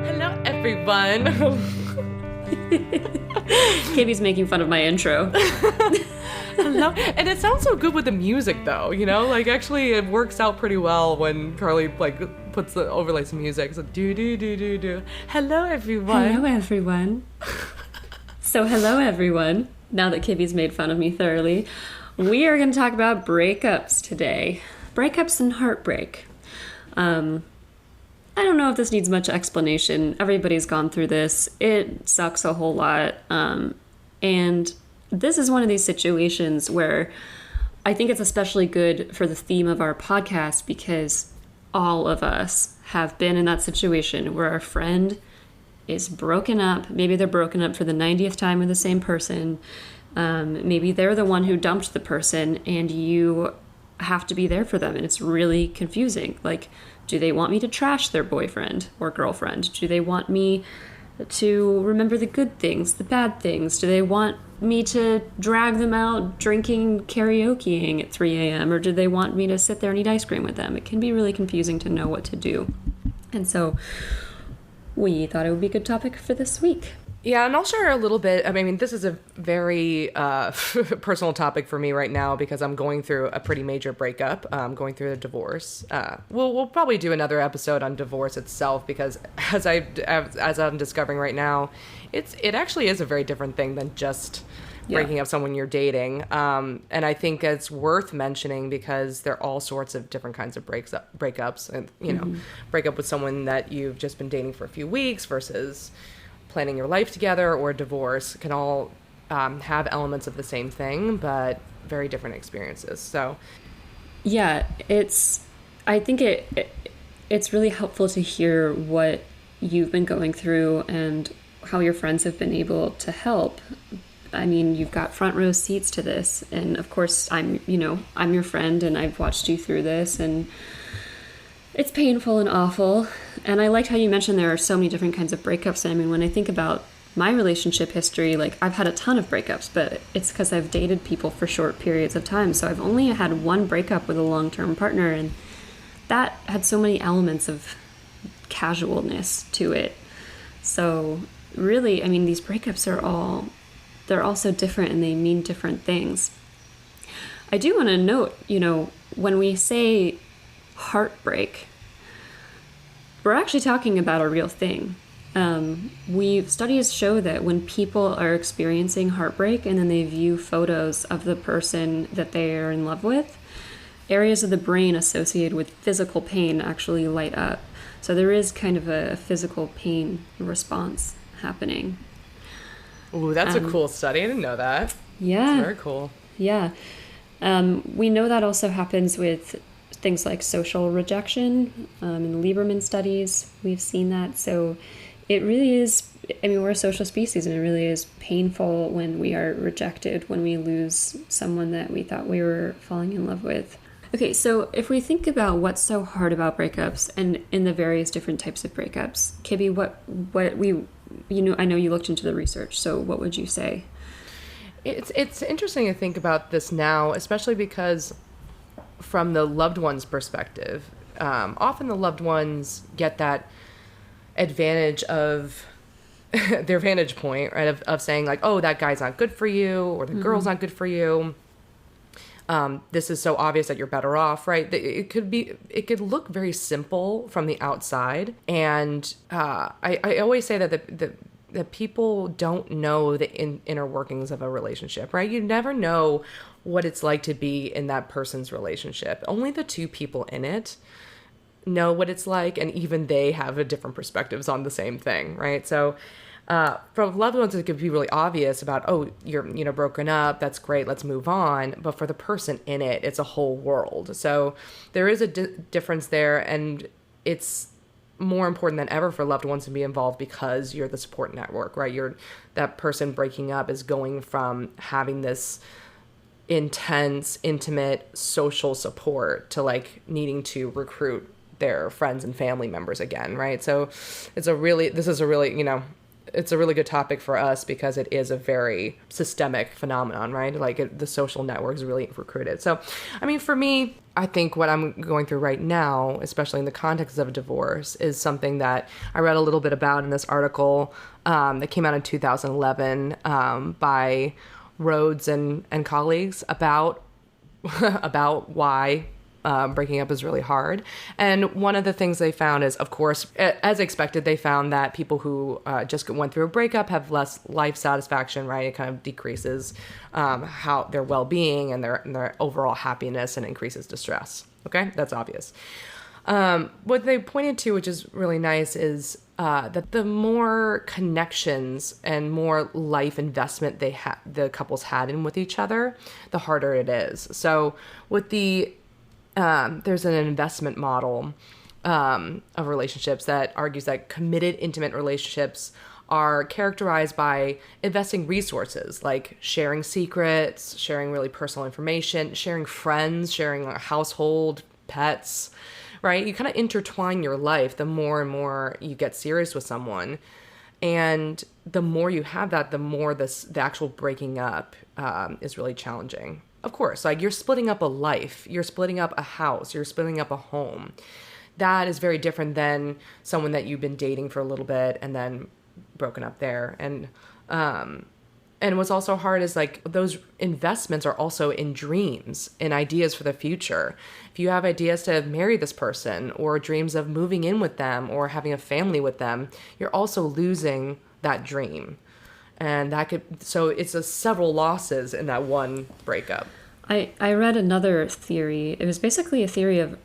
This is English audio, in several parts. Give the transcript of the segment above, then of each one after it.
Hello, everyone. Katie's making fun of my intro. Hello. And it sounds so good with the music, though, you know? Like, actually, it works out pretty well when Carly, like, puts the overlays of music. So, do. Hello, everyone. Hello, everyone. So, hello, everyone. Now that Kibby's made fun of me thoroughly, we are going to talk about breakups today. Breakups and heartbreak. I don't know if this needs much explanation. Everybody's gone through this. It sucks a whole lot. And this is one of these situations where I think it's especially good for the theme of our podcast because all of us have been in that situation where our friend is broken up. Maybe they're broken up for the 90th time with the same person. Maybe they're the one who dumped the person and you have to be there for them. And it's really confusing. Like, do they want me to trash their boyfriend or girlfriend? Do they want me to remember the good things, the bad things? Do they want me to drag them out drinking karaokeing at 3 a.m. or do they want me to sit there and eat ice cream with them? It can be really confusing to know what to do. And so we thought it would be a good topic for this week. Yeah, and I'll share a little bit. I mean, this is a very personal topic for me right now because I'm going through a pretty major breakup. I'm going through a divorce. We'll probably do another episode on divorce itself because as I'm discovering right now, it actually is a very different thing than just breaking up someone you're dating. And I think it's worth mentioning because there are all sorts of different kinds of breakups. And, you know, break up with someone that you've just been dating for a few weeks versus planning your life together or divorce can all have elements of the same thing, but very different experiences. So, yeah, I think it's really helpful to hear what you've been going through and how your friends have been able to help. I mean, you've got front row seats to this, and of course, I'm your friend, and I've watched you through this, and it's painful and awful. And I liked how you mentioned there are so many different kinds of breakups. And I mean, when I think about my relationship history, like I've had a ton of breakups, but it's because I've dated people for short periods of time. So I've only had one breakup with a long-term partner, and that had so many elements of casualness to it. So really, I mean, these breakups they're all so different and they mean different things. I do want to note, when we say heartbreak, we're actually talking about a real thing. Studies show that when people are experiencing heartbreak and then they view photos of the person that they are in love with, areas of the brain associated with physical pain actually light up. So there is kind of a physical pain response happening. Ooh, that's a cool study. I didn't know that. Yeah. That's very cool. Yeah. We know that also happens with things like social rejection. In the Lieberman studies, we've seen that. So it really is, I mean, we're a social species, and it really is painful when we are rejected, when we lose someone that we thought we were falling in love with. Okay, so if we think about what's so hard about breakups and in the various different types of breakups, Kibby, I know you looked into the research, so what would you say? It's interesting to think about this now, especially because from the loved one's perspective, often the loved ones get that advantage of their vantage point, right? Of saying like, oh, that guy's not good for you, or the girl's not good for you. This is so obvious that you're better off, right? It could look very simple from the outside. And I always say that people don't know the inner workings of a relationship, right? You never know what it's like to be in that person's relationship. Only the two people in it know what it's like, and even they have different perspectives on the same thing, right? So for loved ones, it could be really obvious about, oh, you're broken up, that's great, let's move on. But for the person in it, it's a whole world. So there is a difference there, and it's more important than ever for loved ones to be involved because you're the support network, right? That person breaking up is going from having this intense, intimate social support to like needing to recruit their friends and family members again, right? So this is a really, it's a really good topic for us because it is a very systemic phenomenon, right? Like the social networks really recruited. So, I mean, for me, I think what I'm going through right now, especially in the context of a divorce, is something that I read a little bit about in this article that came out in 2011 by Rhodes and colleagues about about why breaking up is really hard. And one of the things they found is, of course, as expected, they found that people who just went through a breakup have less life satisfaction, right? It kind of decreases how their well-being and their overall happiness and increases distress. Okay, that's obvious. What they pointed to, which is really nice, is that the more connections and more life investment the couples had in with each other, the harder it is. So with there's an investment model of relationships that argues that committed, intimate relationships are characterized by investing resources like sharing secrets, sharing really personal information, sharing friends, sharing a household, pets, right? You kind of intertwine your life the more and more you get serious with someone. And the more you have that, the more the actual breaking up is really challenging. Of course, like you're splitting up a life, you're splitting up a house, you're splitting up a home. That is very different than someone that you've been dating for a little bit and then broken up there. And what's also hard is like those investments are also in dreams and ideas for the future. If you have ideas to marry this person or dreams of moving in with them or having a family with them, you're also losing that dream. And so it's several losses in that one breakup. I read another theory. It was basically a theory of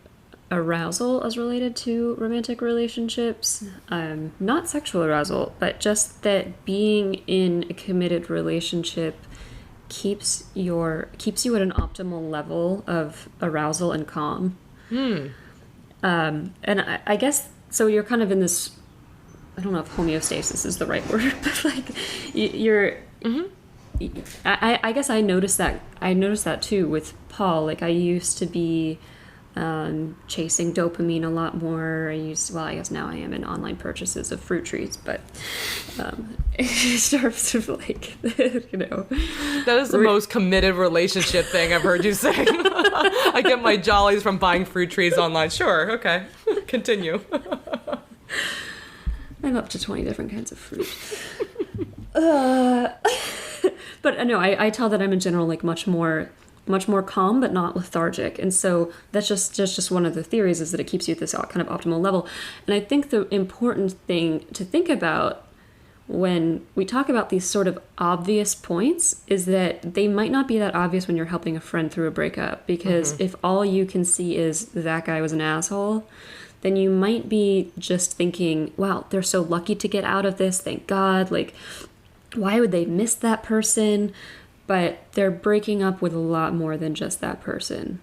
arousal as related to romantic relationships. Not sexual arousal, but just that being in a committed relationship keeps you at an optimal level of arousal and calm. And I guess, so you're kind of in this, I don't know if homeostasis is the right word, but like you're, I guess I noticed that too with Paul. Like I used to be chasing dopamine a lot more. I guess now I am in online purchases of fruit treats, but in terms of like, That is the most committed relationship thing I've heard you say. I get my jollies from buying fruit treats online. Sure, okay. Continue. I'm up to 20 different kinds of fruit. But no, I tell that I'm in general like much more calm, but not lethargic. And so that's just one of the theories, is that it keeps you at this kind of optimal level. And I think the important thing to think about when we talk about these sort of obvious points is that they might not be that obvious when you're helping a friend through a breakup. Because if all you can see is that guy was an asshole, then you might be just thinking, wow, they're so lucky to get out of this, thank God. Like, why would they miss that person? But they're breaking up with a lot more than just that person.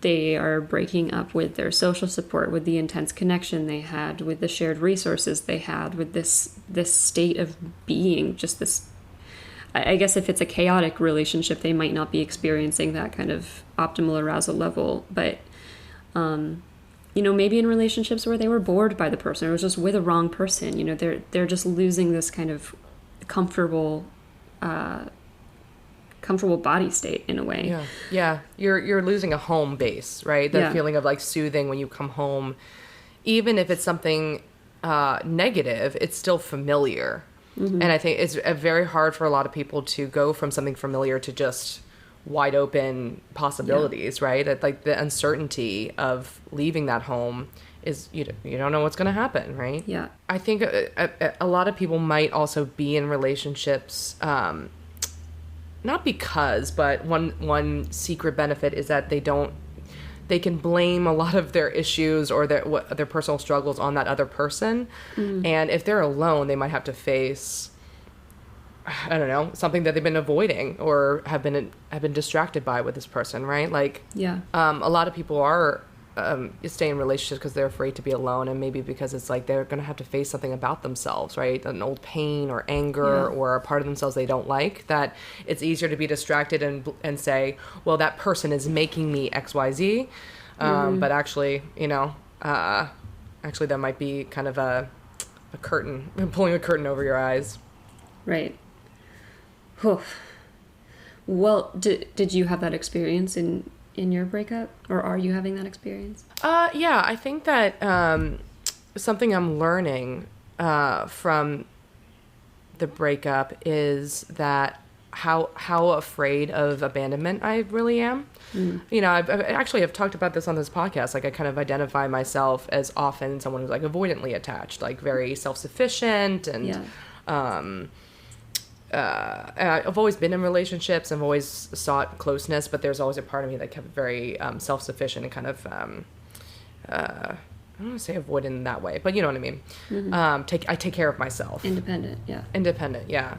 They are breaking up with their social support, with the intense connection they had, with the shared resources they had, with this state of being, just this. I guess if it's a chaotic relationship, they might not be experiencing that kind of optimal arousal level, but maybe in relationships where they were bored by the person or was just with a wrong person, they're just losing this kind of comfortable body state in a way. Yeah. You're losing a home base, right? The feeling of like soothing when you come home, even if it's something negative, it's still familiar. And I think it's very hard for a lot of people to go from something familiar to just wide open possibilities, right? Like the uncertainty of leaving that home is you don't know what's going to happen, right? Yeah. I think a lot of people might also be in relationships, not because, but one secret benefit is that they can blame a lot of their issues or their personal struggles on that other person. And if they're alone, they might have to face, I don't know, something that they've been avoiding or have been distracted by with this person, right? Like, a lot of people are stay in relationships because they're afraid to be alone, and maybe because it's like they're going to have to face something about themselves, right? An old pain or anger or a part of themselves they don't like, that it's easier to be distracted and say, well, that person is making me XYZ. But actually, that might be kind of a curtain, pulling a curtain over your eyes. Right. Whew. Well, did you have that experience in your breakup, or are you having that experience? Yeah, I think that something I'm learning from the breakup is that how afraid of abandonment I really am. You know, I've actually have talked about this on this podcast. Like, I kind of identify myself as often someone who's like avoidantly attached, like very self-sufficient, and I've always been in relationships. I've always sought closeness, but there's always a part of me that kept very self-sufficient and kind of I don't want to say avoidant in that way, but you know what I mean. I take care of myself. Independent, yeah.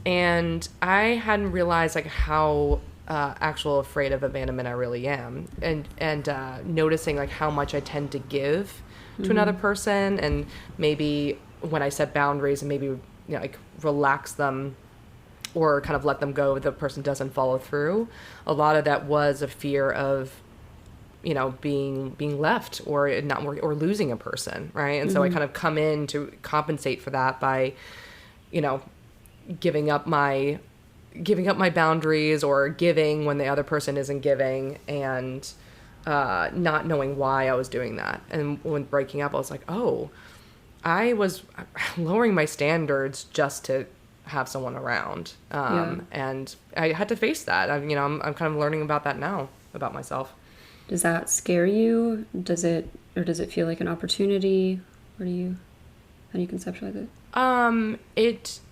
And I hadn't realized like how actual afraid of abandonment I really am, and noticing like how much I tend to give to another person, and maybe when I set boundaries and maybe, you know, like relax them or kind of let them go, the person doesn't follow through. A lot of that was a fear of, you know, being left or not or losing a person, right? And so I kind of come in to compensate for that by, you know, giving up my boundaries or giving when the other person isn't giving, and not knowing why I was doing that. And when breaking up, I was like, oh, I was lowering my standards just to have someone around. And I had to face that. I'm kind of learning about that now, about myself. Does that scare you? Does it feel like an opportunity? How do you conceptualize it?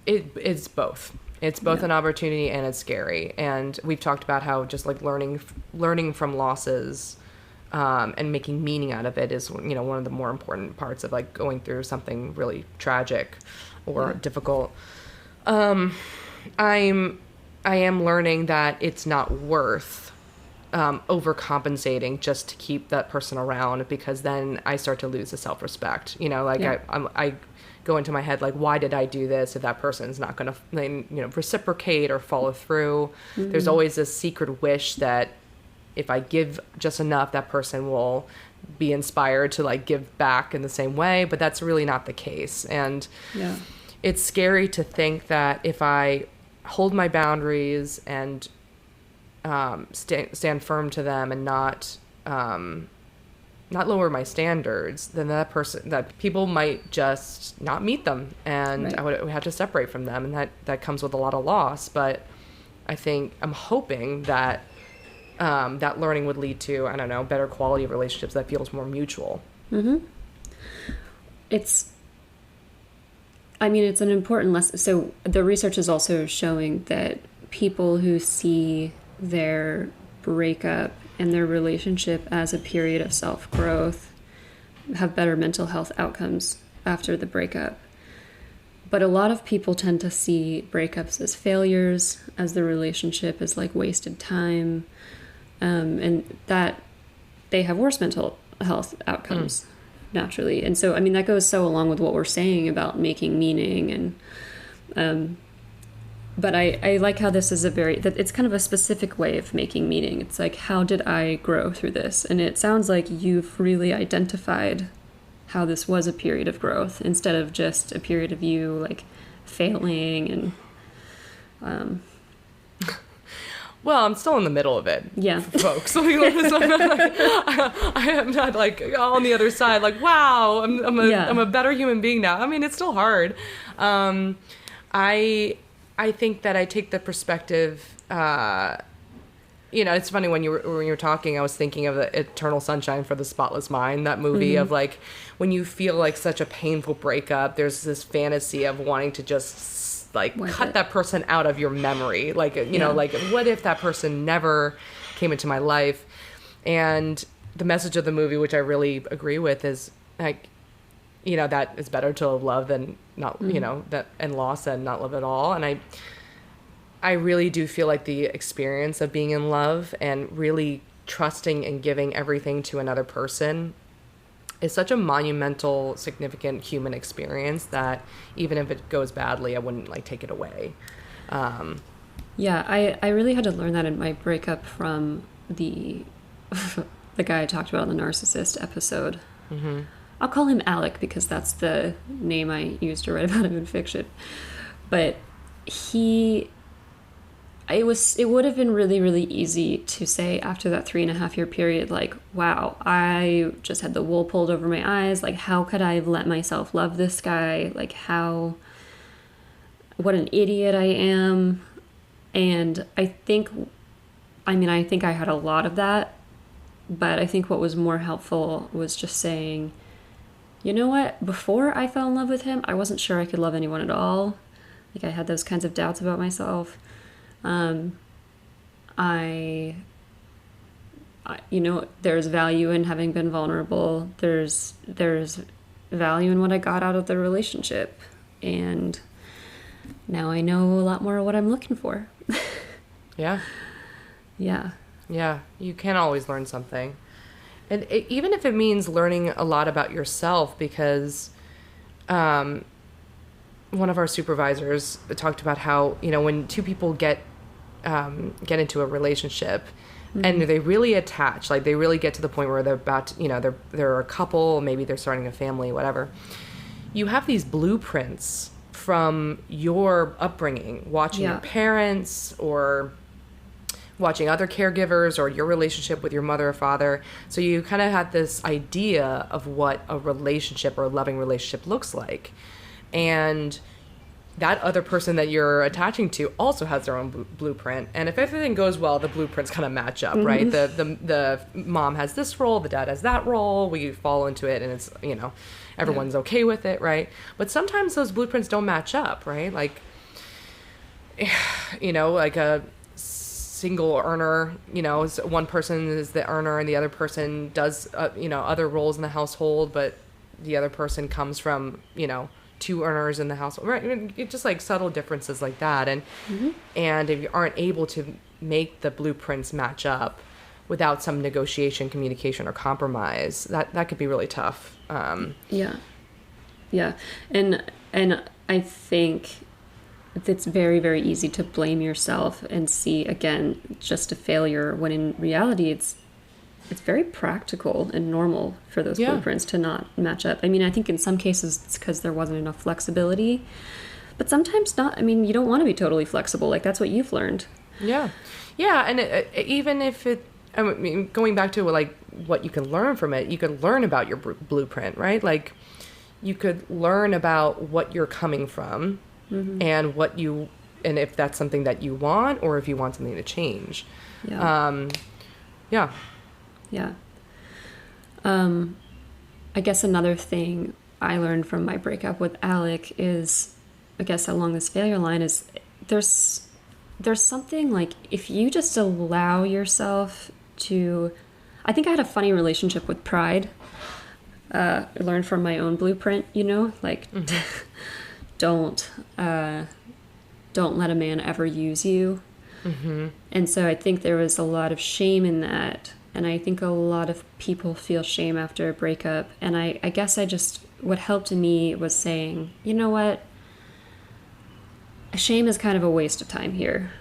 It's both. It's both an opportunity and it's scary. And we've talked about how just like learning from losses, and making meaning out of it is, you know, one of the more important parts of like going through something really tragic or difficult. I am learning that it's not worth overcompensating just to keep that person around, because then I start to lose the self-respect. You know, like I go into my head like, why did I do this if that person's not going to, you know, reciprocate or follow through? There's always this secret wish that if I give just enough, that person will be inspired to like give back in the same way, but that's really not the case. And it's scary to think that if I hold my boundaries and stand firm to them and not lower my standards, then that people might just not meet them, and I would have to separate from them, and that comes with a lot of loss. But I'm hoping that that learning would lead to, I don't know, better quality of relationships that feels more mutual. It's an important lesson. So the research is also showing that people who see their breakup and their relationship as a period of self-growth have better mental health outcomes after the breakup. But a lot of people tend to see breakups as failures, as the relationship as like wasted time, and that they have worse mental health outcomes naturally. And so, I mean, that goes so along with what we're saying about making meaning. And but I like how this is it's kind of a specific way of making meaning. It's like, how did I grow through this? And it sounds like you've really identified how this was a period of growth instead of just a period of you like failing and well, I'm still in the middle of it, folks. I am not like on the other side like, wow, I'm a better human being now. I mean, it's still hard. I think that I take the perspective, you know, it's funny when you were talking, I was thinking of the Eternal Sunshine for the Spotless Mind, that movie of like, when you feel like such a painful breakup, there's this fantasy of wanting to just like cut that person out of your memory. Like, you know, like what if that person never came into my life? And the message of the movie, which I really agree with, is like, you know, that it's better to love than not, you know, that and loss than not love at all. And I really do feel like the experience of being in love and really trusting and giving everything to another person is such a monumental, significant human experience that even if it goes badly, I wouldn't like take it away. I really had to learn that in my breakup from the guy I talked about on the narcissist episode. I'll call him Alec because that's the name I used to write about him in fiction. But he, it would have been really, really easy to say after that 3.5 year period, like, wow, I just had the wool pulled over my eyes. Like, how could I have let myself love this guy? Like, what an idiot I am. And I think I had a lot of that, but I think what was more helpful was just saying, you know what, before I fell in love with him, I wasn't sure I could love anyone at all. Like, I had those kinds of doubts about myself. There's value in having been vulnerable. There's value in what I got out of the relationship. And now I know a lot more of what I'm looking for. Yeah. Yeah. Yeah. You can always learn something. And even if it means learning a lot about yourself, because one of our supervisors talked about how, when two people get into a relationship, mm-hmm. and they really attach, like they really get to the point where they're about to, they're a couple, maybe they're starting a family, whatever. You have these blueprints from your upbringing, watching your parents or watching other caregivers or your relationship with your mother or father. So you kind of had this idea of what a relationship or a loving relationship looks like. And that other person that you're attaching to also has their own blueprint. And if everything goes well, the blueprints kind of match up, mm-hmm. right? The mom has this role, the dad has that role, we fall into it, and it's, everyone's okay with it, right? But sometimes those blueprints don't match up, right? Like, like a single earner, one person is the earner and the other person does, other roles in the household, but the other person comes from, two earners in the household, right? It's just like subtle differences like that. And, mm-hmm. and if you aren't able to make the blueprints match up without some negotiation, communication, or compromise, that could be really tough. Yeah. And I think it's very, very easy to blame yourself and see, again, just a failure, when in reality it's very practical and normal for those blueprints to not match up. I mean, I think in some cases it's because there wasn't enough flexibility, but sometimes not. I mean, you don't want to be totally flexible. Like, that's what you've learned. Yeah. And even if going back to like what you can learn from it, you can learn about your blueprint, right? Like, you could learn about what you're coming from, mm-hmm. and if that's something that you want, or if you want something to change. I guess another thing I learned from my breakup with Alec is, I guess along this failure line, is there's something like, if you just allow yourself to, I think I had a funny relationship with pride. I learned from my own blueprint, like, mm-hmm. don't let a man ever use you. Mm-hmm. And so I think there was a lot of shame in that. And I think a lot of people feel shame after a breakup. And I guess what helped me was saying, you know what? Shame is kind of a waste of time here.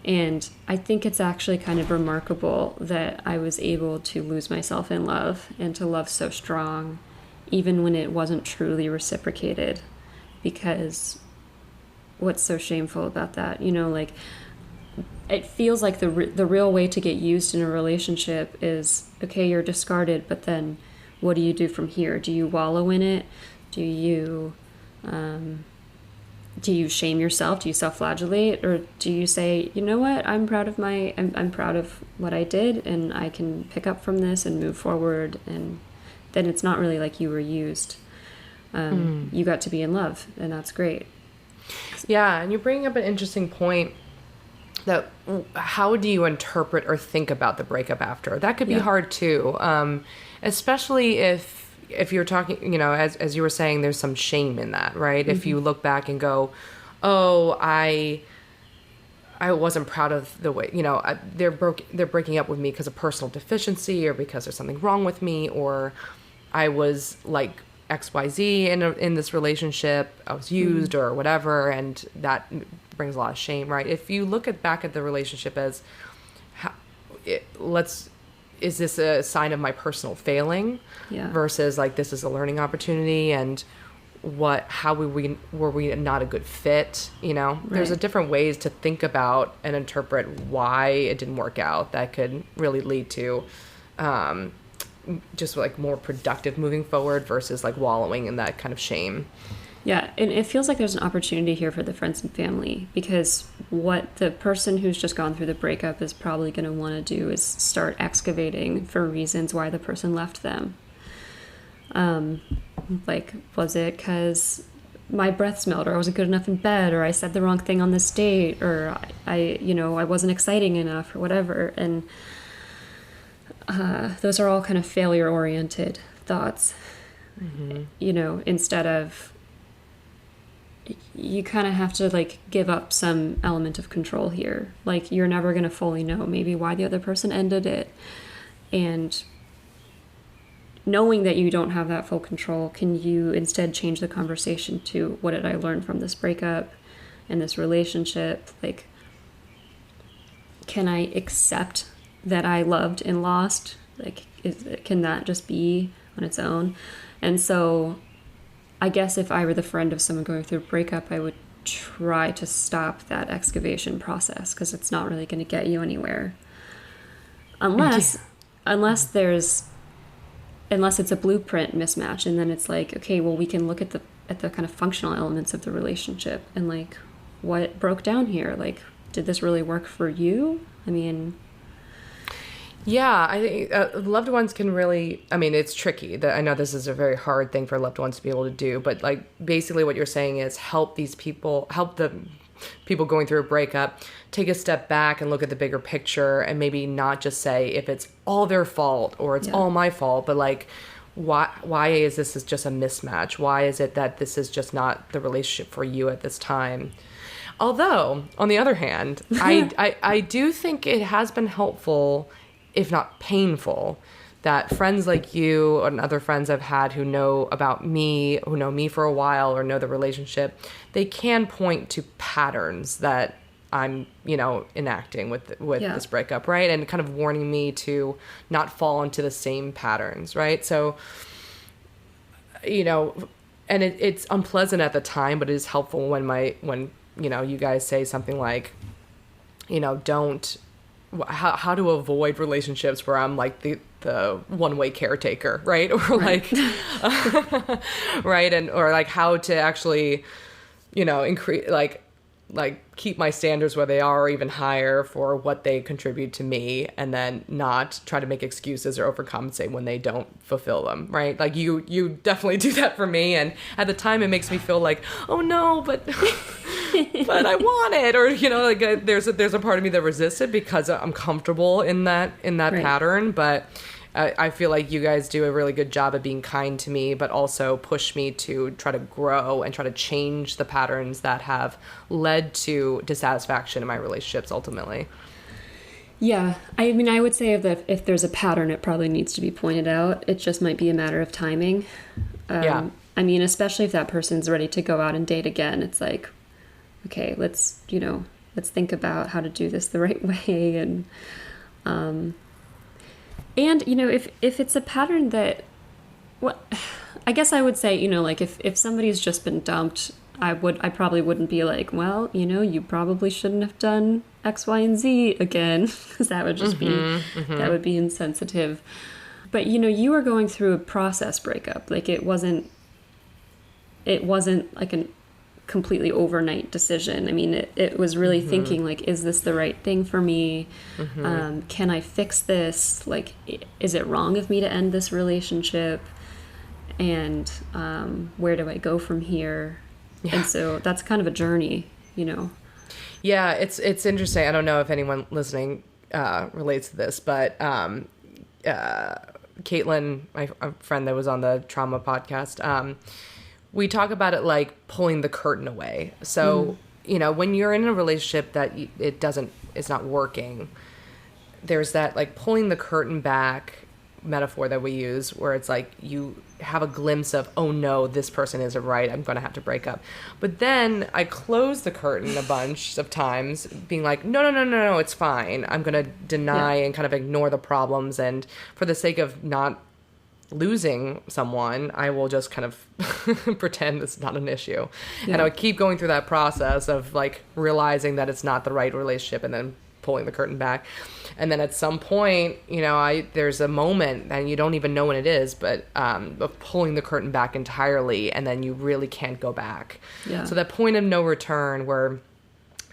And I think it's actually kind of remarkable that I was able to lose myself in love and to love so strong, even when it wasn't truly reciprocated. Because what's so shameful about that? Like, it feels like the real way to get used in a relationship is, okay, you're discarded, but then what do you do from here? Do you wallow in it? Do you shame yourself? Do you self-flagellate? Or do you say, you know what, I'm proud of I'm proud of what I did, and I can pick up from this and move forward, and then it's not really like you were used. You got to be in love, and that's great. Yeah, and you bring up an interesting point, that how do you interpret or think about the breakup after? That could be hard too, especially if you're talking, as you were saying, there's some shame in that, right? Mm-hmm. If you look back and go, oh, I wasn't proud of the way, they're breaking up with me because of personal deficiency, or because there's something wrong with me, or I was like XYZ in this relationship, I was used, mm-hmm. or whatever, and that brings a lot of shame, right? If you look back at the relationship as is this a sign of my personal failing versus like this is a learning opportunity, and how were we not a good fit, you know? Right. There's a different ways to think about and interpret why it didn't work out that could really lead to just like more productive moving forward versus like wallowing in that kind of shame. Yeah, and it feels like there's an opportunity here for the friends and family, because what the person who's just gone through the breakup is probably going to want to do is start excavating for reasons why the person left them. Like, was it because my breath smelled, or I wasn't good enough in bed, or I said the wrong thing on this date, or I wasn't exciting enough, or whatever. And those are all kind of failure-oriented thoughts. Mm-hmm. You know, instead of, you kind of have to like give up some element of control here. Like, you're never going to fully know maybe why the other person ended it. And knowing that you don't have that full control, can you instead change the conversation to, what did I learn from this breakup and this relationship? Like, can I accept that I loved and lost? Like, can that just be on its own? And so I guess if I were the friend of someone going through a breakup, I would try to stop that excavation process, because it's not really going to get you anywhere. Unless it's a blueprint mismatch, and then it's like, okay, well, we can look at the kind of functional elements of the relationship and like, what broke down here? Like, did this really work for you? I mean, yeah, I think loved ones can really, I mean, it's tricky. I know this is a very hard thing for loved ones to be able to do, but like, basically what you're saying is help the people going through a breakup take a step back and look at the bigger picture, and maybe not just say if it's all their fault or it's all my fault, but like, why is this just a mismatch? Why is it that this is just not the relationship for you at this time? Although, on the other hand, I do think it has been helpful, if not painful, that friends like you and other friends I've had who know about me, who know me for a while or know the relationship, they can point to patterns that I'm, enacting with this breakup, right? And kind of warning me to not fall into the same patterns, right? So, and it's unpleasant at the time, but it is helpful when you guys say something like, how to avoid relationships where I'm like the one-way caretaker, right? Or like, right. And, or like how to actually, increase, like keep my standards where they are or even higher for what they contribute to me, and then not try to make excuses or overcompensate when they don't fulfill them, right? Like you definitely do that for me, and at the time it makes me feel like, oh no, but but I want it, or like there's a part of me that resists it because I'm comfortable in that right. pattern, but I feel like you guys do a really good job of being kind to me, but also push me to try to grow and try to change the patterns that have led to dissatisfaction in my relationships ultimately. Yeah. I mean, I would say if there's a pattern, it probably needs to be pointed out. It just might be a matter of timing. I mean, especially if that person's ready to go out and date again, it's like, okay, let's think about how to do this the right way. And, if it's a pattern that, I guess I would say, like if somebody's just been dumped, I probably wouldn't be like, well, you probably shouldn't have done X, Y, and Z again, because that would just that would be insensitive. But, you were going through a process breakup. Like it wasn't like a completely overnight decision. I mean, it was really thinking like, is this the right thing for me? Can I fix this? Like, is it wrong of me to end this relationship? And where do I go from here? Yeah. And so that's kind of a journey, Yeah, it's interesting. I don't know if anyone listening relates to this, but Caitlin, my friend that was on the trauma podcast, we talk about it like pulling the curtain away. So, when you're in a relationship that it's not working, there's that like pulling the curtain back metaphor that we use where it's like have a glimpse of, oh no, this person isn't right, I'm going to have to break up. But then I close the curtain a bunch of times, being like, no, it's fine. I'm going to deny and kind of ignore the problems. And for the sake of not losing someone, I will just kind of pretend it's not an issue. Yeah. And I would keep going through that process of like realizing that it's not the right relationship and then pulling the curtain back. And then at some point, there's a moment, and you don't even know when it is, but of pulling the curtain back entirely, and then you really can't go back. Yeah. So that point of no return where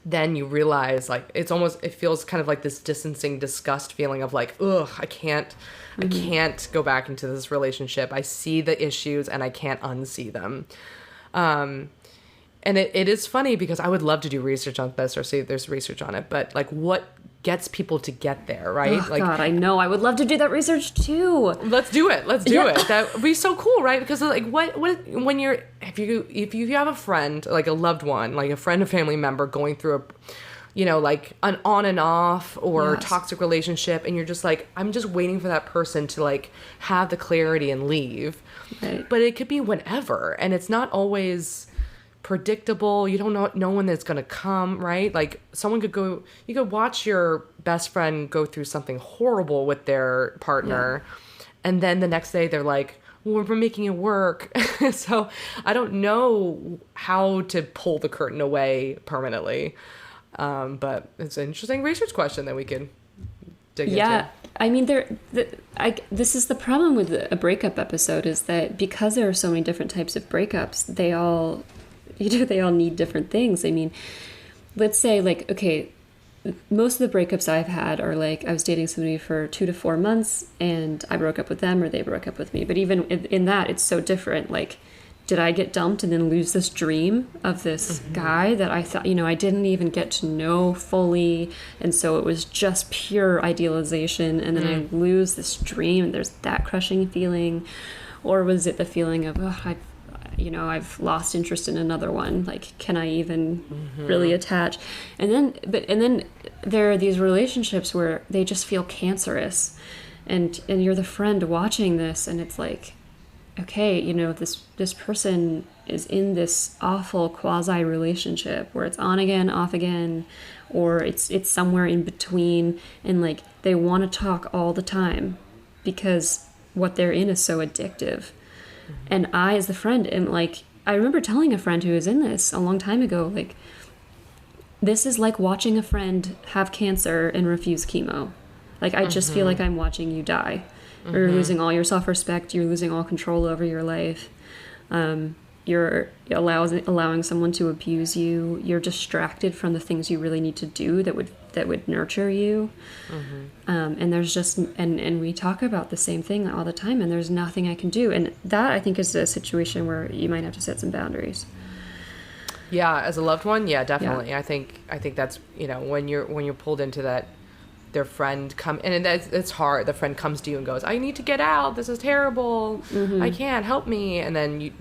then you realize, like, it feels kind of like this distancing disgust feeling of like, ugh, I can't go back into this relationship. I see the issues and I can't unsee them. And it is funny because I would love to do research on this or see if there's research on it, but like what gets people to get there, right? Oh, like, God, I know. I would love to do that research too. Let's do it. That would be so cool, right? Because like what when you're if you have a friend, like a loved one, like a friend or family member going through like an on and off or toxic relationship, and you're just like, I'm just waiting for that person to like have the clarity and leave. Right. But it could be whenever, and it's not always predictable. You don't know when it's going to come, right? Like you could watch your best friend go through something horrible with their partner, and then the next day they're like, well, we're making it work. So I don't know how to pull the curtain away permanently. But it's an interesting research question that we can dig into. Yeah, I mean, this is the problem with a breakup episode, is that because there are so many different types of breakups, they all need different things. I mean, let's say, like, okay, most of the breakups I've had are like, I was dating somebody for 2 to 4 months and I broke up with them, or they broke up with me. But even in that, it's so different. Like, did I get dumped and then lose this dream of this guy that I thought, I didn't even get to know fully, and so it was just pure idealization, and then I lose this dream and there's that crushing feeling? Or was it the feeling of, oh, I've lost interest in another one, like, can I even really attach? And then there are these relationships where they just feel cancerous, and you're the friend watching this, and it's like, okay, this person is in this awful quasi relationship where it's on again, off again, or it's somewhere in between, and like they want to talk all the time because what they're in is so addictive. And I, as the friend, am like, I remember telling a friend who was in this a long time ago, like, this is like watching a friend have cancer and refuse chemo. Like, I just feel like I'm watching you die. You're losing all your self-respect. You're losing all control over your life. You're allowing someone to abuse you. You're distracted from the things you really need to do that would nurture you. And there's just and we talk about the same thing all the time. And there's nothing I can do. And that, I think, is a situation where you might have to set some boundaries. Yeah, as a loved one, yeah, definitely. Yeah. I think that's when you're pulled into that. Their friend and it's hard. The friend comes to you and goes, I need to get out. This is terrible. I can't, help me. And then you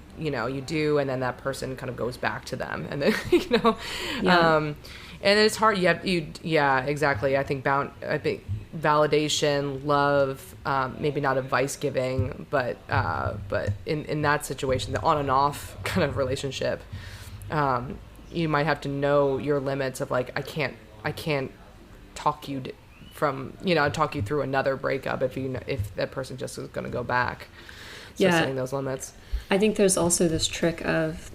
do, and then that person kind of goes back to them, and then and it's hard. Yeah, exactly. I think validation, love, maybe not advice giving, but in that situation, the on and off kind of relationship, you might have to know your limits of like, I can't talk you talk you through another breakup if that person just is going to go back. So setting those limits. I think there's also this trick of,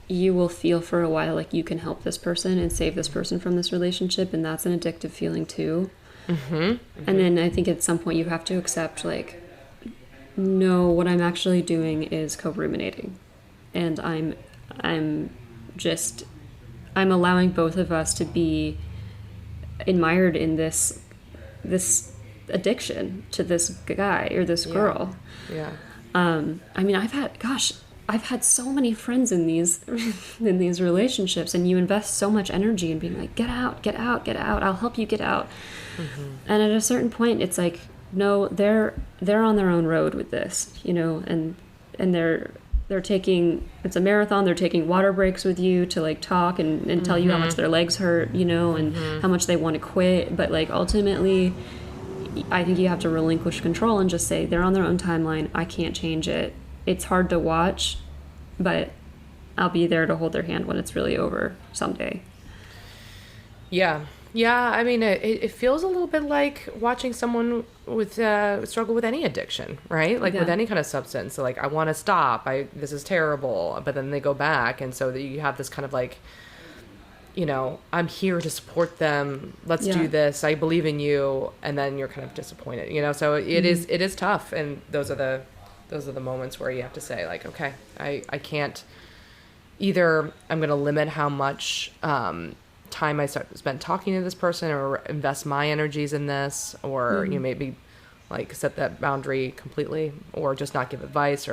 you will feel for a while like you can help this person and save this person from this relationship, and that's an addictive feeling too. And then I think at some point you have to accept, like, no, what I'm actually doing is co-ruminating, and I'm allowing both of us to be admired in this addiction to this guy or this girl. I mean, I've had so many friends in these relationships, and you invest so much energy in being like, get out, I'll help you get out. And at a certain point, it's like, no, they're on their own road with this, and they're taking, it's a marathon, they're taking water breaks with you to like talk and tell you how much their legs hurt, and how much they want to quit. But like, ultimately, I think you have to relinquish control and just say, they're on their own timeline. I can't change it. it's hard to watch, but I'll be there to hold their hand when it's really over someday. Yeah. Yeah, I mean, it feels a little bit like watching someone with struggle with any addiction, right? Like with any kind of substance. So like, I want to stop. This is terrible. But then they go back. And so that you have this kind of like, you know, I'm here to support them. Let's do this. I believe in you. And then you're kind of disappointed, you know? So it is tough. And those are the moments where you have to say like, okay, I can't either. I'm going to limit how much, time I spend talking to this person or invest my energies in this, or you know, maybe like set that boundary completely or just not give advice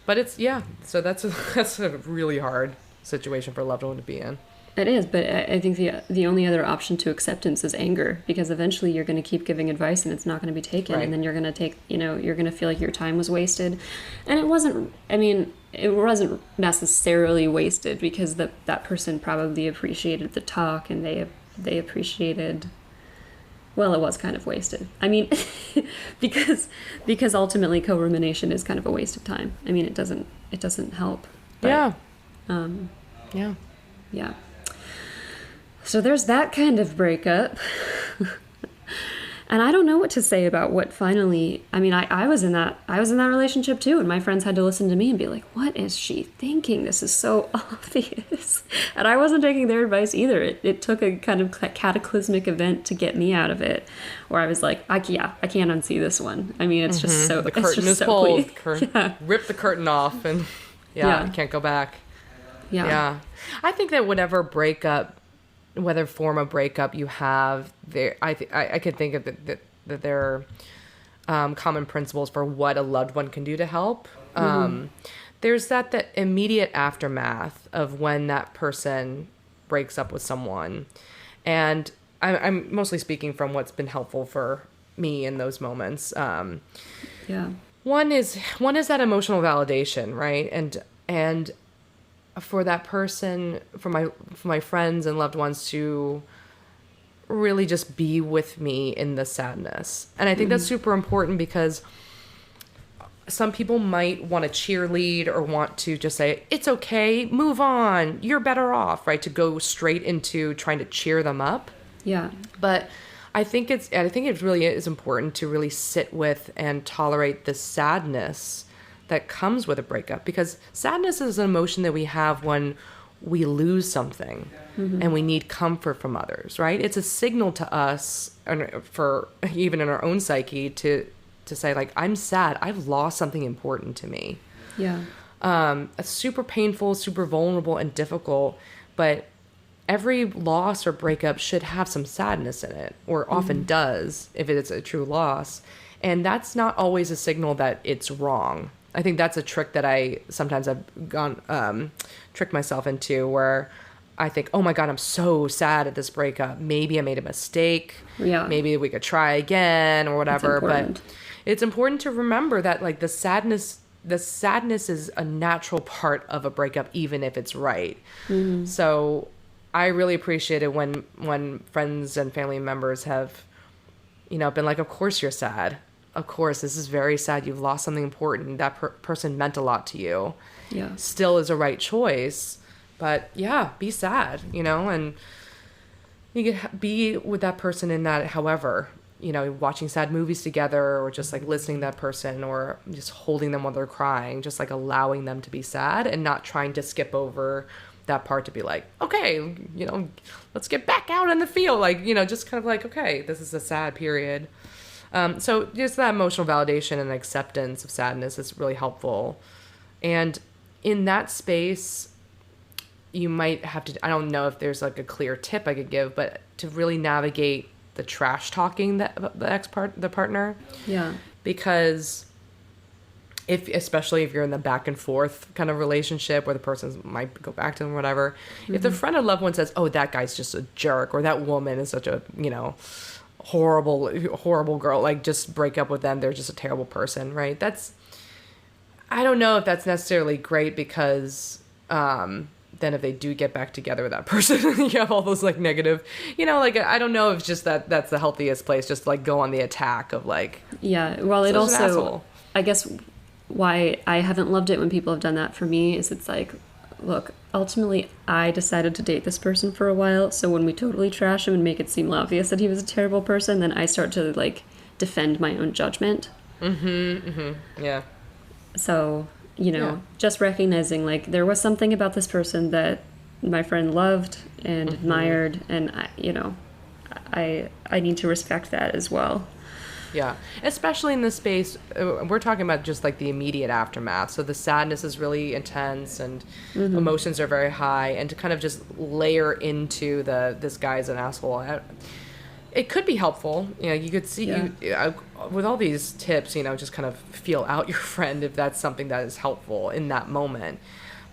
but it's so that's a really hard situation for a loved one to be in. It is, but I think the only other option to acceptance is anger, because eventually you're going to keep giving advice and it's not going to be taken, right. And then you're going to you're going to feel like your time was wasted, and it wasn't necessarily wasted, because that person probably appreciated the talk and they appreciated, well, it was kind of wasted. I mean, because ultimately co-rumination is kind of a waste of time. I mean, it doesn't help. But, yeah. So there's that kind of breakup. And I don't know what to say about what finally, I mean, I was in that relationship too, and my friends had to listen to me and be like, what is she thinking? This is so obvious. And I wasn't taking their advice either. It took a kind of cataclysmic event to get me out of it, where I was like, I can't unsee this one. I mean, it's just so, the curtain is pulled. Rip the curtain off, and I can't go back. Yeah. I think that whatever form of breakup you have, I could think of that there are common principles for what a loved one can do to help. There's that immediate aftermath of when that person breaks up with someone, and I'm mostly speaking from what's been helpful for me in those moments. One is that emotional validation, right? And for that person, for my friends and loved ones to really just be with me in the sadness. And I think that's super important, because some people might want to cheerlead or want to just say, it's okay, move on, you're better off, right? To go straight into trying to cheer them up. Yeah. But I think it really is important to really sit with and tolerate the sadness that comes with a breakup, because sadness is an emotion that we have when we lose something and we need comfort from others, right? It's a signal to us, for even in our own psyche, to say like, I'm sad, I've lost something important to me. Yeah. It's super painful, super vulnerable and difficult, but every loss or breakup should have some sadness in it, or often does if it's a true loss. And that's not always a signal that it's wrong. I think that's a trick that I sometimes have tricked myself into, where I think, oh my God, I'm so sad at this breakup. Maybe I made a mistake. Yeah. Maybe we could try again or whatever. But it's important to remember that like the sadness is a natural part of a breakup, even if it's right. So I really appreciate it when friends and family members have, been like, of course you're sad. Of course, this is very sad. You've lost something important. That person meant a lot to you. Yeah. Still is a right choice. But yeah, be sad, and you can be with that person in that, however, watching sad movies together, or just like listening to that person, or just holding them while they're crying, just like allowing them to be sad and not trying to skip over that part to be like, okay, let's get back out in the field. Like, just kind of like, okay, this is a sad period. So just that emotional validation and acceptance of sadness is really helpful. And in that space, you might have to, I don't know if there's like a clear tip I could give, but to really navigate the trash talking the partner. Yeah. Because especially if you're in the back and forth kind of relationship where the person might go back to them or whatever, if the friend or loved one says, oh, that guy's just a jerk, or that woman is such a, horrible girl, like just break up with them, they're just a terrible person, right? I don't know if that's necessarily great, because then if they do get back together with that person, you have all those like negative, like I don't know if just that's the healthiest place, just like go on the attack of like, yeah. Well, it also, I guess why I haven't loved it when people have done that for me is it's like, look, ultimately I decided to date this person for a while, so when we totally trash him and make it seem obvious that he was a terrible person, then I start to like defend my own judgment. Yeah. So, you know, just recognizing like there was something about this person that my friend loved and admired, and I need to respect that as well. Yeah, especially in this space, we're talking about just like the immediate aftermath. So the sadness is really intense and emotions are very high, and to kind of just layer into this guy's an asshole, it could be helpful. You know, you could see with all these tips, you know, just kind of feel out your friend if that's something that is helpful in that moment.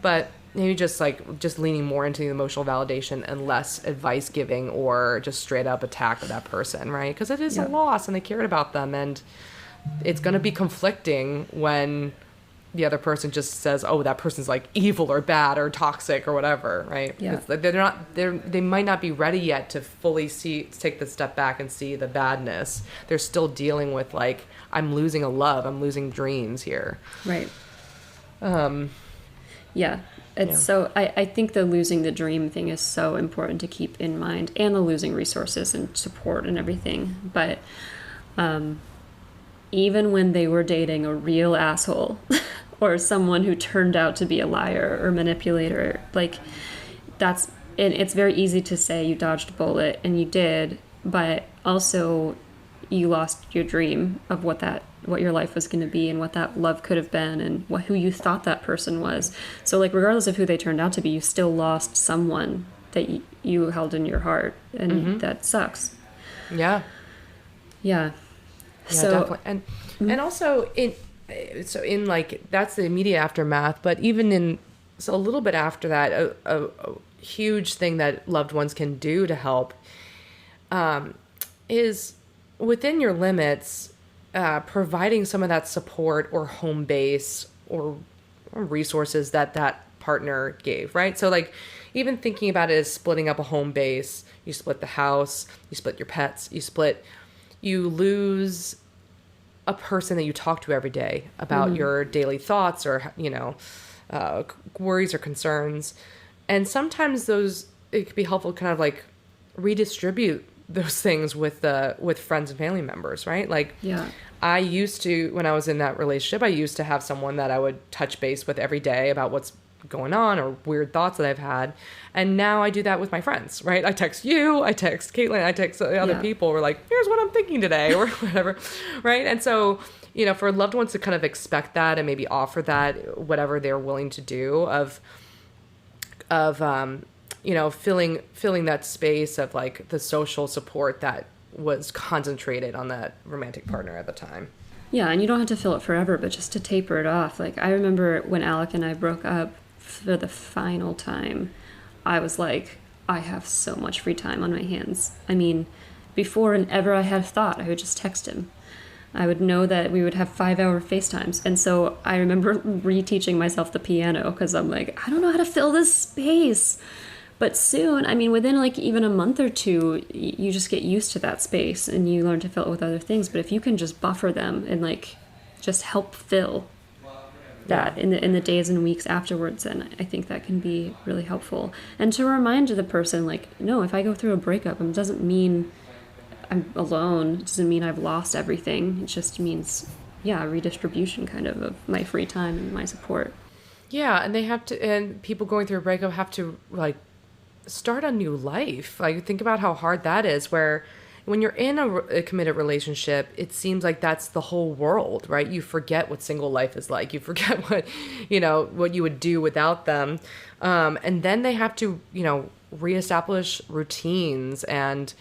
But maybe just leaning more into the emotional validation and less advice giving or just straight up attack of that person, right? Because it is a loss and they cared about them, and it's going to be conflicting when the other person just says, oh, that person's like evil or bad or toxic or whatever, right? Yeah. They might not be ready yet to fully take the step back and see the badness. They're still dealing with like, I'm losing a love, I'm losing dreams here. Right. Yeah. So I think the losing the dream thing is so important to keep in mind, and the losing resources and support and everything. But even when they were dating a real asshole or someone who turned out to be a liar or manipulator, like it's very easy to say you dodged a bullet, and you did, but also you lost your dream of what your life was going to be and what that love could have been and who you thought that person was. So like regardless of who they turned out to be, you still lost someone that you held in your heart, and that sucks. Yeah. So definitely. And also in like that's the immediate aftermath, but even a little bit after that, a huge thing that loved ones can do to help is within your limits, providing some of that support or home base or resources that partner gave, right? So like even thinking about it as splitting up a home base, you split the house, you split your pets, you lose a person that you talk to every day about your daily thoughts or, worries or concerns. And sometimes it could be helpful to kind of like redistribute those things with friends and family members, right? Like, I used to, when I was in that relationship, I used to have someone that I would touch base with every day about what's going on or weird thoughts that I've had. And now I do that with my friends, right? I text you, I text Caitlin, I text other people. We're like, here's what I'm thinking today or whatever, right? And so, for loved ones to kind of expect that and maybe offer that, whatever they're willing to do of filling that space of like the social support that was concentrated on that romantic partner at the time. Yeah, and you don't have to fill it forever, but just to taper it off. Like I remember when Alec and I broke up for the final time, I was like, I have so much free time on my hands. I mean, before and ever I had a thought, I would just text him. I would know that we would have 5-hour FaceTimes. And so I remember reteaching myself the piano because I'm like, I don't know how to fill this space. But soon, I mean, within like even a month or two, you just get used to that space and you learn to fill it with other things. But if you can just buffer them and like just help fill that in the days and weeks afterwards, then I think that can be really helpful. And to remind the person, like, no, if I go through a breakup, it doesn't mean I'm alone. It doesn't mean I've lost everything. It just means, redistribution kind of my free time and my support. Yeah, and people going through a breakup have to like start a new life. Like think about how hard that is, where when you're in a committed relationship, it seems like that's the whole world, right? You forget what single life is like. You forget what you would do without them. And then they have to, reestablish routines and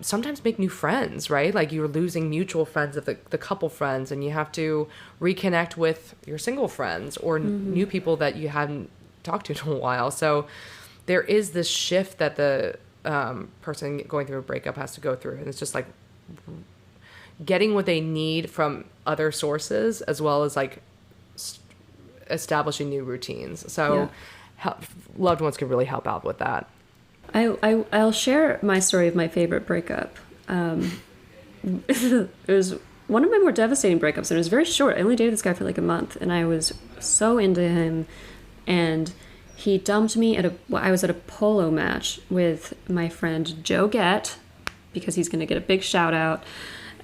sometimes make new friends, right? Like you're losing mutual friends of the couple friends, and you have to reconnect with your single friends or new people that you hadn't talked to in a while. So there is this shift that the person going through a breakup has to go through. And it's just like getting what they need from other sources, as well as like establishing new routines. So loved ones can really help out with that. I'll share my story of my favorite breakup. It was one of my more devastating breakups, and it was very short. I only dated this guy for like a month, and I was so into him, and he dumped me I was at a polo match with my friend Joe Gett, because he's going to get a big shout out,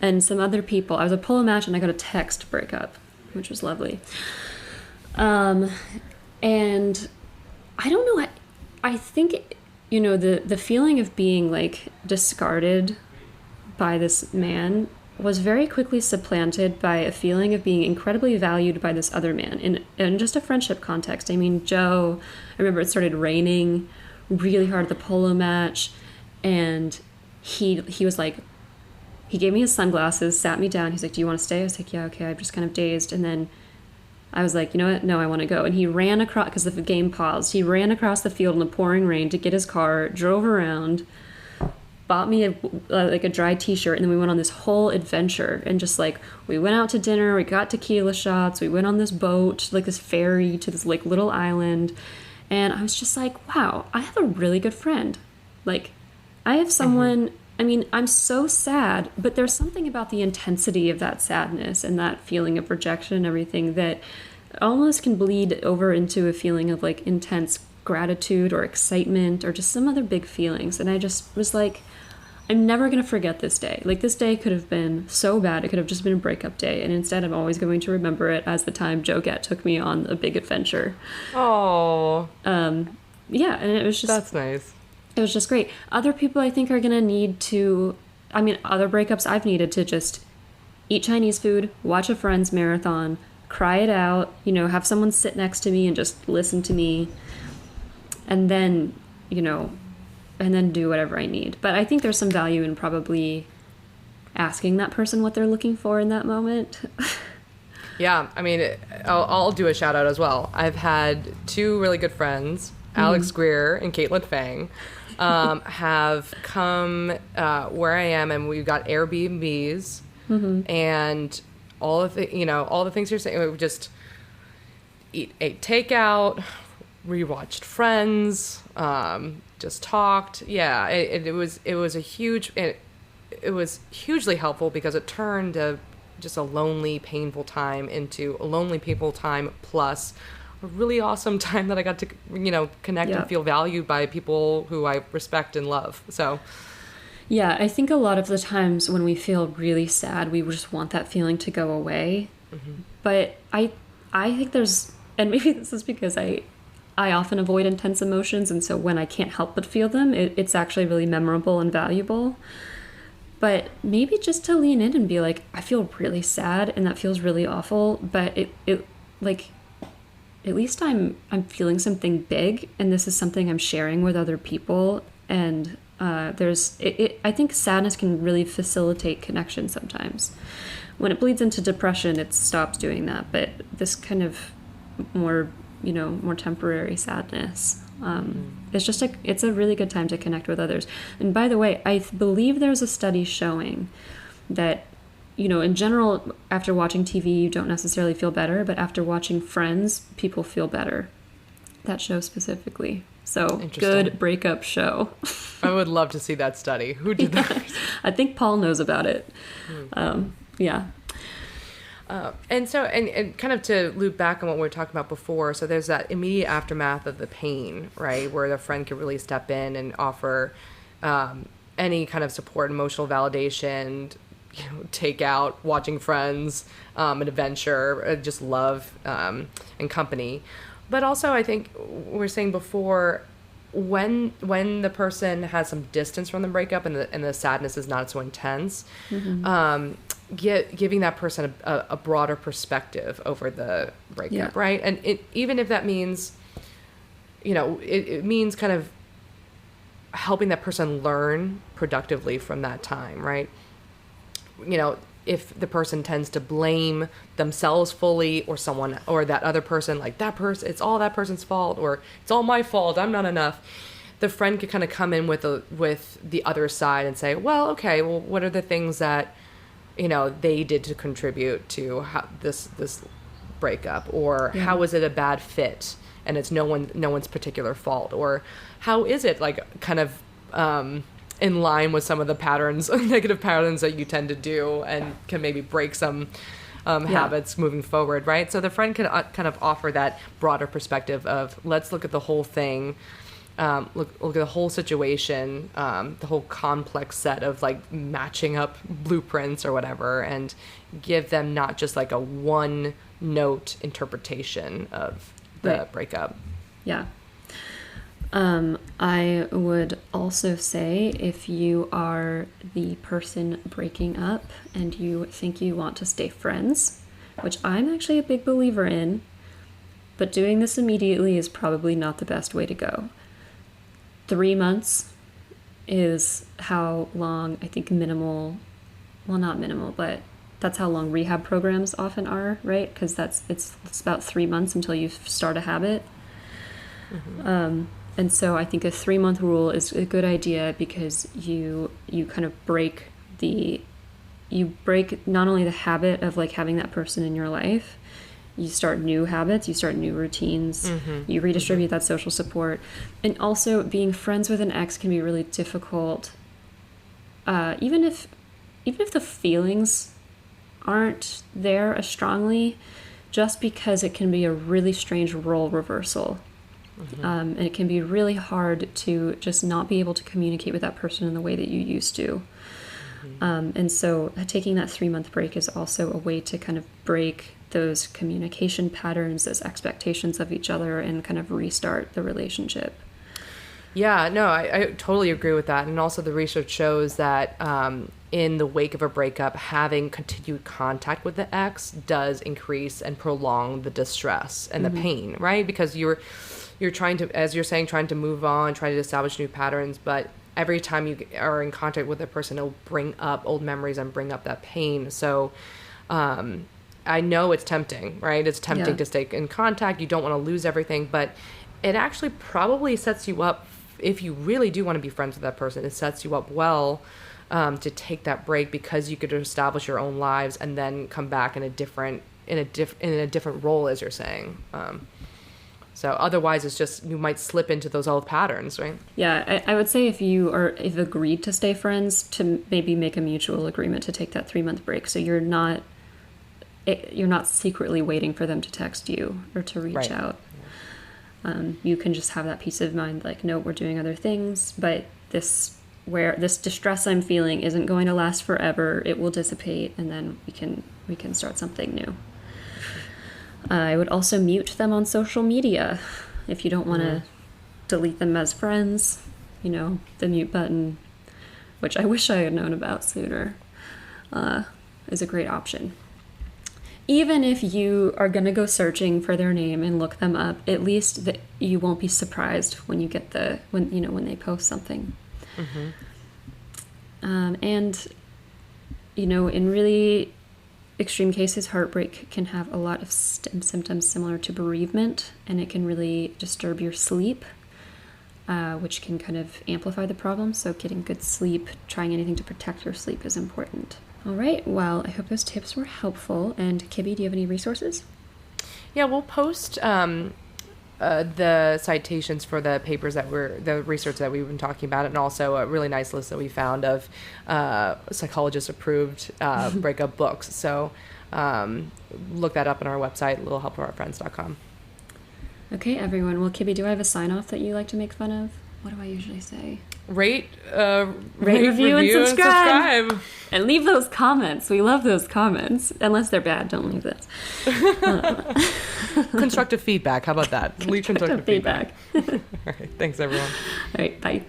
and some other people. I was at a polo match, and I got a text breakup, which was lovely. And I don't know, I think, the feeling of being like discarded by this man was very quickly supplanted by a feeling of being incredibly valued by this other man in just a friendship context. I mean, Joe, I remember it started raining really hard at the polo match, and he was like, he gave me his sunglasses, sat me down. He's like, do you want to stay? I was like, yeah, okay. I'm just kind of dazed. And then I was like, you know what? No, I want to go. And he ran across, because the game paused. He ran across the field in the pouring rain to get his car, drove around, bought me a dry t-shirt, and then we went on this whole adventure. And just like, we went out to dinner, we got tequila shots, we went on this boat, like this ferry to this like little island. And I was just like, wow, I have a really good friend. Like, I have someone, I mean, I'm so sad, but there's something about the intensity of that sadness and that feeling of rejection and everything that almost can bleed over into a feeling of like intense gratitude or excitement or just some other big feelings. And I just was like, I'm never going to forget this day. Like, this day could have been so bad. It could have just been a breakup day. And instead, I'm always going to remember it as the time Joe Gett took me on a big adventure. Oh. Yeah, and it was just... That's nice. It was just great. Other people, I think, are going to need to... I mean, other breakups I've needed to just eat Chinese food, watch a Friends marathon, cry it out, have someone sit next to me and just listen to me. And then, and then do whatever I need. But I think there's some value in probably asking that person what they're looking for in that moment. Yeah, I mean, I'll do a shout out as well. I've had two really good friends, Alex Greer and Caitlin Fang, have come where I am, and we've got Airbnbs and all of the, all the things you're saying. We just ate takeout, rewatched Friends, just talked. Yeah, it was hugely helpful because it turned just a lonely, painful time into a lonely, painful time plus a really awesome time that I got to connect and feel valued by people who I respect and love. So yeah, I think a lot of the times when we feel really sad, we just want that feeling to go away. But I think there's, and maybe this is because I often avoid intense emotions, and so when I can't help but feel them, it's actually really memorable and valuable. But maybe just to lean in and be like, I feel really sad, and that feels really awful, but it like, at least I'm feeling something big, and this is something I'm sharing with other people, and I think sadness can really facilitate connection sometimes. When it bleeds into depression, it stops doing that, but this kind of more temporary sadness. It's a really good time to connect with others. And by the way, I believe there's a study showing that, in general, after watching TV, you don't necessarily feel better, but after watching Friends, people feel better. That show specifically. So, good breakup show. I would love to see that study. Who did that? I think Paul knows about it. Yeah. And so, and kind of to loop back on what we were talking about before, so there's that immediate aftermath of the pain, right, where the friend can really step in and offer any kind of support, emotional validation, take out, watching Friends, an adventure, just love and company. But also, I think we were saying before, when the person has some distance from the breakup and the sadness is not so intense, giving that person a broader perspective over the breakup, right? And even if that means, it means kind of helping that person learn productively from that time, right? If the person tends to blame themselves fully or someone or that other person, like that person, it's all that person's fault, or it's all my fault, I'm not enough. The friend could kind of come in with the other side and say, well, okay, well, what are the things that they did to contribute to this breakup, or how was it a bad fit and it's no one's particular fault, or how is it like kind of in line with some of the patterns, negative patterns that you tend to do, and can maybe break some habits moving forward, right? So the friend can kind of offer that broader perspective of, let's look at the whole thing, look at the whole situation, the whole complex set of like matching up blueprints or whatever, and give them not just like a one note interpretation of the breakup. Yeah. I would also say, if you are the person breaking up and you think you want to stay friends, which I'm actually a big believer in, but doing this immediately is probably not the best way to go. 3 months is how long I think not minimal, but that's how long rehab programs often are, right? Because it's about 3 months until you start a habit. Mm-hmm. And so I think a 3-month rule is a good idea, because you kind of break not only the habit of like having that person in your life, you start new habits, you start new routines, you redistribute that social support. And also, being friends with an ex can be really difficult, even if the feelings aren't there as strongly, just because it can be a really strange role reversal. And it can be really hard to just not be able to communicate with that person in the way that you used to. And so taking that 3-month break is also a way to kind of break those communication patterns, those expectations of each other, and kind of restart the relationship. Yeah, no, I totally agree with that. And also the research shows that in the wake of a breakup, having continued contact with the ex does increase and prolong the distress and the pain, right? Because you're trying to, as you're saying, trying to move on, trying to establish new patterns, but every time you are in contact with a person, it'll bring up old memories and bring up that pain. So I know it's tempting, right? It's tempting to stay in contact. You don't want to lose everything, but it actually probably sets you up, if you really do want to be friends with that person, it sets you up well to take that break, because you could establish your own lives and then come back in a different role, as you're saying. So otherwise, it's just, you might slip into those old patterns, right? Yeah, I would say if you've agreed to stay friends, to maybe make a mutual agreement to take that 3-month break, so you're not secretly waiting for them to text you or to reach out. You can just have that peace of mind, like, no, we're doing other things, but this distress I'm feeling isn't going to last forever. It will dissipate, and then we can start something new. I would also mute them on social media if you don't want to delete them as friends. The mute button, which I wish I had known about sooner, is a great option. Even if you are going to go searching for their name and look them up, at least you won't be surprised when you get when they post something. And in really extreme cases, heartbreak can have a lot of symptoms similar to bereavement, and it can really disturb your sleep, which can kind of amplify the problem. So getting good sleep, trying anything to protect your sleep is important. All right, well, I hope those tips were helpful. And Kibby, do you have any resources? Yeah, we'll post the citations for the papers the research that we've been talking about, and also a really nice list that we found of psychologist-approved breakup books. So look that up on our website, littlehelpforourfriends.com. Okay, everyone. Well, Kibby, do I have a sign-off that you like to make fun of? What do I usually say? Rate, review, and subscribe. And leave those comments. We love those comments. Unless they're bad, don't leave this. Constructive feedback. How about that? Leave constructive feedback. All right. Thanks, everyone. All right. Bye.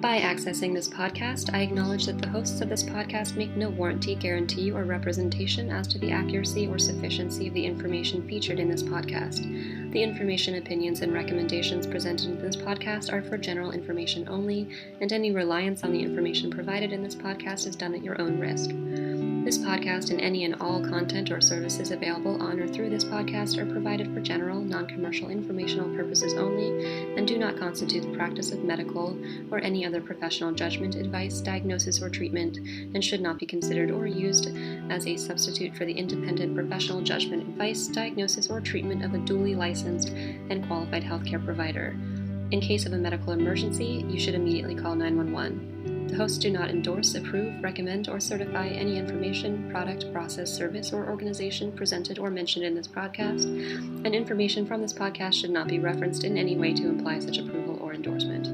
By accessing this podcast, I acknowledge that the hosts of this podcast make no warranty, guarantee, or representation as to the accuracy or sufficiency of the information featured in this podcast. The information, opinions, and recommendations presented in this podcast are for general information only, and any reliance on the information provided in this podcast is done at your own risk. This podcast and any and all content or services available on or through this podcast are provided for general, non-commercial informational purposes only and do not constitute the practice of medical or any other professional judgment, advice, diagnosis, or treatment, and should not be considered or used as a substitute for the independent professional judgment, advice, diagnosis, or treatment of a duly licensed and qualified healthcare provider. In case of a medical emergency, you should immediately call 911. The hosts do not endorse, approve, recommend, or certify any information, product, process, service, or organization presented or mentioned in this podcast, and information from this podcast should not be referenced in any way to imply such approval or endorsement.